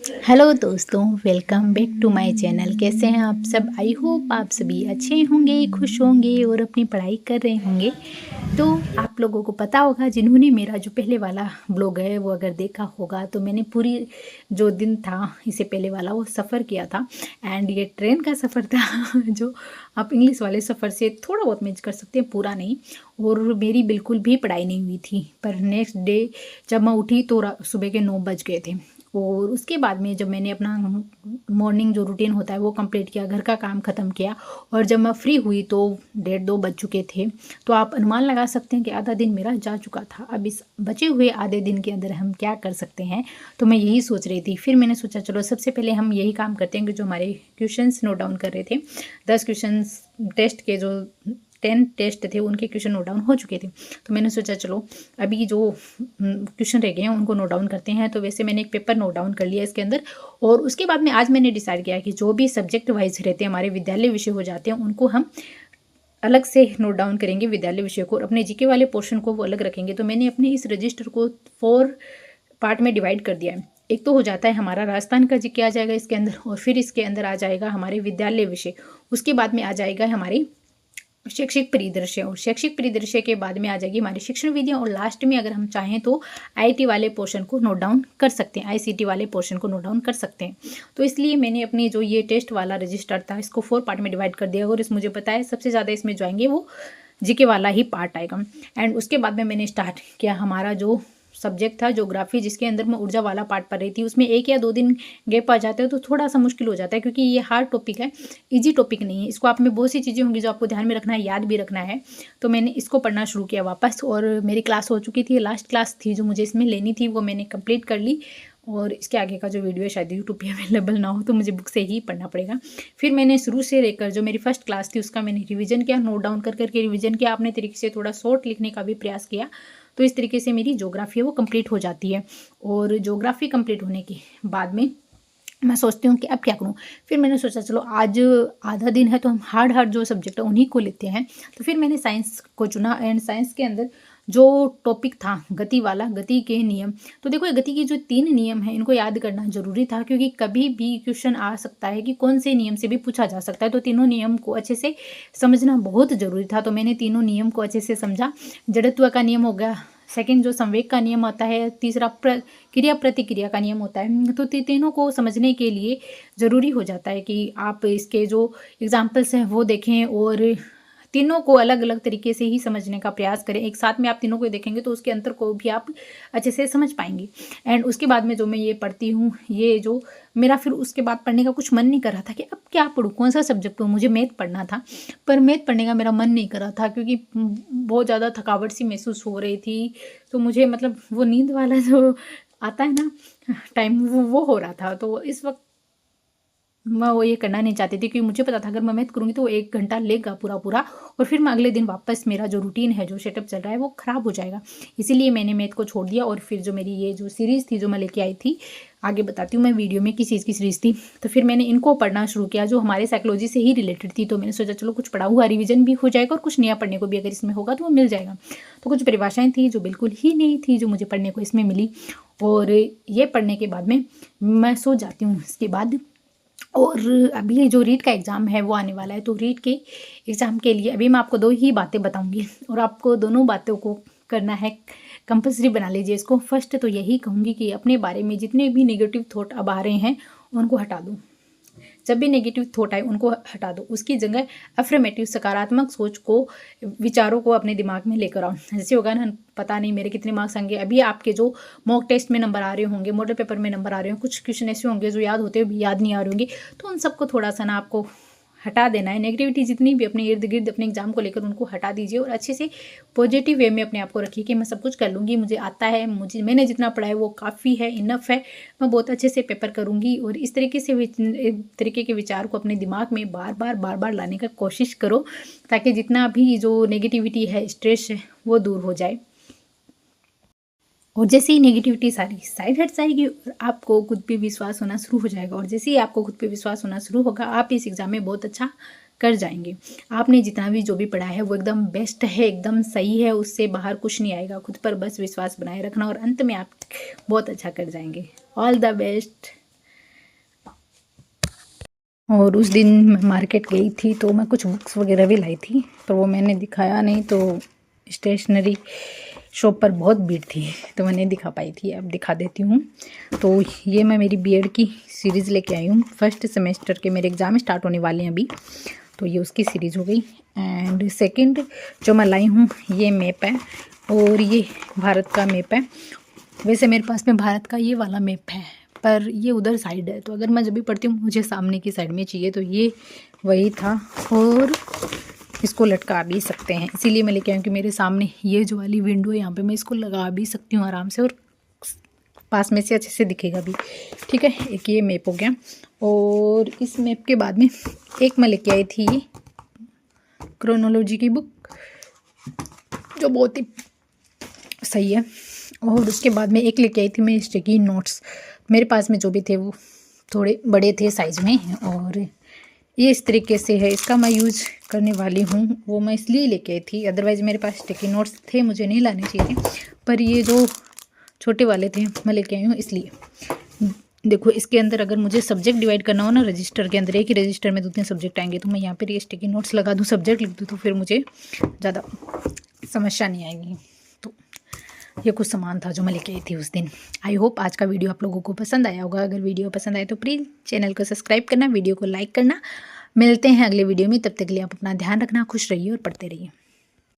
Hello दोस्तों, welcome back to my channel. कैसे हैं आप सब? आई होप आप सभी अच्छे होंगे, खुश होंगे और अपनी पढ़ाई कर रहे होंगे। तो आप लोगों को पता होगा, जिन्होंने मेरा जो पहले वाला ब्लॉग है वो अगर देखा होगा, तो मैंने पूरी जो दिन था इससे पहले वाला वो सफ़र किया था। एंड ये ट्रेन का सफ़र था जो आप इंग्लिश वाले सफ़र से थोड़ा बहुत मैच कर सकते हैं, पूरा नहीं। और मेरी बिल्कुल भी पढ़ाई नहीं हुई थी। पर नेक्स्ट डे जब मैं उठी तो सुबह के 9 बज गए थे। और उसके बाद में जब मैंने अपना मॉर्निंग जो रूटीन होता है वो कंप्लीट किया, घर का काम ख़त्म किया, और जब मैं फ्री हुई तो 1:30-2 बज चुके थे। तो आप अनुमान लगा सकते हैं कि आधा दिन मेरा जा चुका था। अब इस बचे हुए आधे दिन के अंदर हम क्या कर सकते हैं, तो मैं यही सोच रही थी। फिर मैंने सोचा चलो सबसे पहले हम यही काम करते हैं कि जो हमारे क्वेश्चंस नोट डाउन कर रहे थे, 10 क्वेश्चंस टेस्ट के जो 10 टेस्ट थे उनके क्वेश्चन नोट डाउन हो चुके थे। तो मैंने सोचा चलो अभी जो क्वेश्चन रह गए हैं उनको नोट डाउन करते हैं। तो वैसे मैंने एक पेपर नोट डाउन कर लिया इसके अंदर। और उसके बाद में आज मैंने डिसाइड किया कि जो भी सब्जेक्ट वाइज रहते हैं, हमारे विद्यालय विषय हो जाते हैं, उनको हम अलग से नोट डाउन करेंगे विद्यालय विषय को, और अपने जीके वाले पोर्शन को वो अलग रखेंगे। तो मैंने अपने इस रजिस्टर को 4 पार्ट में डिवाइड कर दिया है। एक तो हो जाता है हमारा राजस्थान का जीके आ जाएगा इसके अंदर, और फिर इसके अंदर आ जाएगा हमारे विद्यालय विषय। उसके बाद में आ जाएगा हमारी शैक्षिक परिदृश्य, और शैक्षिक परिदृश्य के बाद में आ जाएगी हमारी शिक्षण विधियाँ, और लास्ट में अगर हम चाहें तो आईटी वाले पोर्शन को नोट डाउन कर सकते हैं, आईसीटी वाले पोर्शन को नोट डाउन कर सकते हैं। तो इसलिए मैंने अपनी जो ये टेस्ट वाला रजिस्टर था इसको 4 पार्ट में डिवाइड कर दिया। और इस मुझे पता है सबसे ज़्यादा इसमें जो आएंगे वो जीके वाला ही पार्ट आएगा। एंड उसके बाद में मैंने स्टार्ट किया हमारा जो सब्जेक्ट था ज्योग्राफी, जिसके अंदर मैं ऊर्जा वाला पार्ट पढ़ रही थी। उसमें 1 या 2 दिन गैप आ जाते हैं तो थोड़ा सा मुश्किल हो जाता है, क्योंकि ये हार्ड टॉपिक है, इजी टॉपिक नहीं है। इसको आप में बहुत सी चीज़ें होंगी जो आपको ध्यान में रखना है, याद भी रखना है। तो मैंने इसको पढ़ना शुरू किया वापस, और मेरी क्लास हो चुकी थी। लास्ट क्लास थी जो मुझे इसमें लेनी थी वो मैंने कंप्लीट कर ली। और इसके आगे का जो वीडियो है शायद यूट्यूब पे अवेलेबल ना हो, तो मुझे बुक से ही पढ़ना पड़ेगा। फिर मैंने शुरू से लेकर जो मेरी फर्स्ट क्लास थी उसका मैंने रिवीजन किया, नोट डाउन कर करके रिवीजन किया, अपने तरीके से थोड़ा शॉर्ट लिखने का भी प्रयास किया। तो इस तरीके से मेरी ज्योग्राफी है वो कंप्लीट हो जाती है। और ज्योग्राफी कंप्लीट होने के बाद में मैं सोचती हूँ कि अब क्या करूँ। फिर मैंने सोचा चलो आज आधा दिन है तो हम हार्ड जो सब्जेक्ट है उन्हीं को लेते हैं। तो फिर मैंने साइंस को चुना। एंड साइंस के अंदर जो टॉपिक था गति वाला, गति के नियम। तो देखो, ये गति के जो 3 नियम हैं इनको याद करना जरूरी था, क्योंकि कभी भी क्वेश्चन आ सकता है कि कौन से नियम से भी पूछा जा सकता है। तो तीनों नियम को अच्छे से समझना बहुत ज़रूरी था। तो मैंने तीनों नियम को अच्छे से समझा। जड़त्व का नियम हो गया, सेकंड जो संवेग का नियम आता है, तीसरा क्रिया प्रतिक्रिया का नियम होता है। तो तीनों को समझने के लिए ज़रूरी हो जाता है कि आप इसके जो एग्जाम्पल्स हैं वो देखें, और तीनों को अलग अलग तरीके से ही समझने का प्रयास करें। एक साथ में आप तीनों को देखेंगे तो उसके अंतर को भी आप अच्छे से समझ पाएंगे। एंड उसके बाद में जो मैं ये पढ़ती हूँ, ये जो मेरा फिर उसके बाद पढ़ने का कुछ मन नहीं कर रहा था कि अब क्या पढ़ूँ, कौन सा सब्जेक्ट पढ़ूँ। मुझे मैथ पढ़ना था, पर मैथ पढ़ने का मेरा मन नहीं कर रहा था, क्योंकि बहुत ज़्यादा थकावट सी महसूस हो रही थी। तो मुझे मतलब वो नींद वाला जो आता है ना टाइम, वो हो रहा था। तो इस वक्त मैं वो ये करना नहीं चाहती थी, क्योंकि मुझे पता था अगर मैं मैथ करूँगी तो वो 1 घंटा लेगा पूरा पूरा, और फिर मैं अगले दिन वापस मेरा जो रूटीन है, जो सेटअप चल रहा है वो ख़राब हो जाएगा। इसीलिए मैंने मैथ को छोड़ दिया। और फिर जो मेरी ये जो सीरीज़ थी जो मैं लेके आई थी, आगे बताती हूँ मैं वीडियो में किस चीज़ की सीरीज़ थी। तो फिर मैंने इनको पढ़ना शुरू किया जो हमारे साइकोलॉजी से ही रिलेटेड थी। तो मैंने सोचा चलो कुछ पढ़ा हुआ रिविजन भी हो जाएगा, और कुछ नया पढ़ने को भी अगर इसमें होगा तो वो मिल जाएगा। तो कुछ परिभाषाएँ थी जो बिल्कुल ही नहीं थी जो मुझे पढ़ने को इसमें मिली। और ये पढ़ने के बाद में मैं सो जाती हूँ इसके बाद। और अभी जो रीट का एग्ज़ाम है वो आने वाला है। तो रीट के एग्ज़ाम के लिए अभी मैं आपको 2 ही बातें बताऊंगी, और आपको दोनों बातों को करना है, कंपल्सरी बना लीजिए इसको। फर्स्ट तो यही कहूँगी कि अपने बारे में जितने भी नेगेटिव थॉट अब आ रहे हैं उनको हटा दो। जब भी नेगेटिव थॉट आए उनको हटा दो, उसकी जगह अफर्मेटिव सकारात्मक सोच को, विचारों को अपने दिमाग में लेकर आओ। जैसे होगा ना, पता नहीं मेरे कितने मार्क्स आएंगे। अभी आपके जो मॉक टेस्ट में नंबर आ रहे होंगे, मॉडल पेपर में नंबर आ रहे होंगे, कुछ क्वेश्चन ऐसे होंगे जो याद होते हुए भी याद नहीं आ रहे होंगे। तो उन सबको थोड़ा सा ना आपको हटा देना है। नेगेटिविटी जितनी भी अपने इर्द गिर्द अपने एग्जाम को लेकर उनको हटा दीजिए, और अच्छे से पॉजिटिव वे में अपने आप को रखिए कि मैं सब कुछ कर लूँगी, मुझे आता है, मैंने जितना पढ़ा है वो काफ़ी है, इनफ है, मैं बहुत अच्छे से पेपर करूँगी। और इस तरीके से तरीके के विचार को अपने दिमाग में बार बार लाने का कोशिश करो, ताकि जितना भी जो नेगेटिविटी है, स्ट्रेस है, वो दूर हो जाए। और जैसे ही नेगेटिविटी सारी साइड हट जाएगी और आपको खुद पे विश्वास होना शुरू हो जाएगा, और जैसे ही आपको खुद पे विश्वास होना शुरू होगा, आप इस एग्ज़ाम में बहुत अच्छा कर जाएंगे। आपने जितना भी जो भी पढ़ा है वो एकदम बेस्ट है, एकदम सही है, उससे बाहर कुछ नहीं आएगा। खुद पर बस विश्वास बनाए रखना, और अंत में आप बहुत अच्छा कर जाएंगे। All the best. और उस दिन मैं मार्केट गई थी तो मैं कुछ बुक्स वगैरह भी लाई थी, पर वो मैंने दिखाया नहीं। तो स्टेशनरी शॉप पर बहुत भीड़ थी तो मैं नहीं दिखा पाई थी, अब दिखा देती हूँ। तो ये मैं मेरी बीएड की सीरीज़ लेके आई हूँ। फर्स्ट सेमेस्टर के मेरे एग्ज़ाम स्टार्ट होने वाले हैं अभी, तो ये उसकी सीरीज़ हो गई। एंड सेकंड जो मैं लाई हूँ ये मैप है, और ये भारत का मैप है। वैसे मेरे पास में भारत का ये वाला मैप है, पर ये उधर साइड है, तो अगर मैं जब भी पढ़ती हूँ मुझे सामने की साइड में चाहिए, तो ये वही था। और इसको लटका भी सकते हैं, इसीलिए मैं लेके आई हूँ कि मेरे सामने ये जो वाली विंडो है यहाँ पे मैं इसको लगा भी सकती हूँ आराम से, और पास में से अच्छे से दिखेगा भी। ठीक है, एक ये मैप हो गया। और इस मैप के बाद में एक मैं लेके आई थी ये क्रोनोलॉजी की बुक, जो बहुत ही सही है। और उसके बाद में एक लेके आई थी मैं स्टिकी नोट्स। मेरे पास में जो भी थे वो थोड़े बड़े थे साइज़ में, और ये इस तरीके से है। इसका मैं यूज़ करने वाली हूँ, वो मैं इसलिए लेके आई थी, अदरवाइज़ मेरे पास स्टिकी नोट्स थे, मुझे नहीं लाने चाहिए थे, पर ये जो छोटे वाले थे मैं लेके आई हूँ इसलिए। देखो इसके अंदर अगर मुझे सब्जेक्ट डिवाइड करना हो ना, रजिस्टर के अंदर एक ही रजिस्टर में 2-3 सब्जेक्ट आएंगे, तो मैं यहाँ पर ये स्टिकी नोट्स लगा दूँ, सब्जेक्ट लिख दूँ, तो फिर मुझे ज़्यादा समस्या नहीं आएगी। तो ये कुछ सामान था जो मैं लेके आई थी उस दिन। आई होप आज का वीडियो आप लोगों को पसंद आया होगा। अगर वीडियो पसंद आए तो प्लीज़ चैनल को सब्सक्राइब करना, वीडियो को लाइक करना। मिलते हैं अगले वीडियो में, तब तक के लिए आप अपना ध्यान रखना, खुश रहिए और पढ़ते रहिए।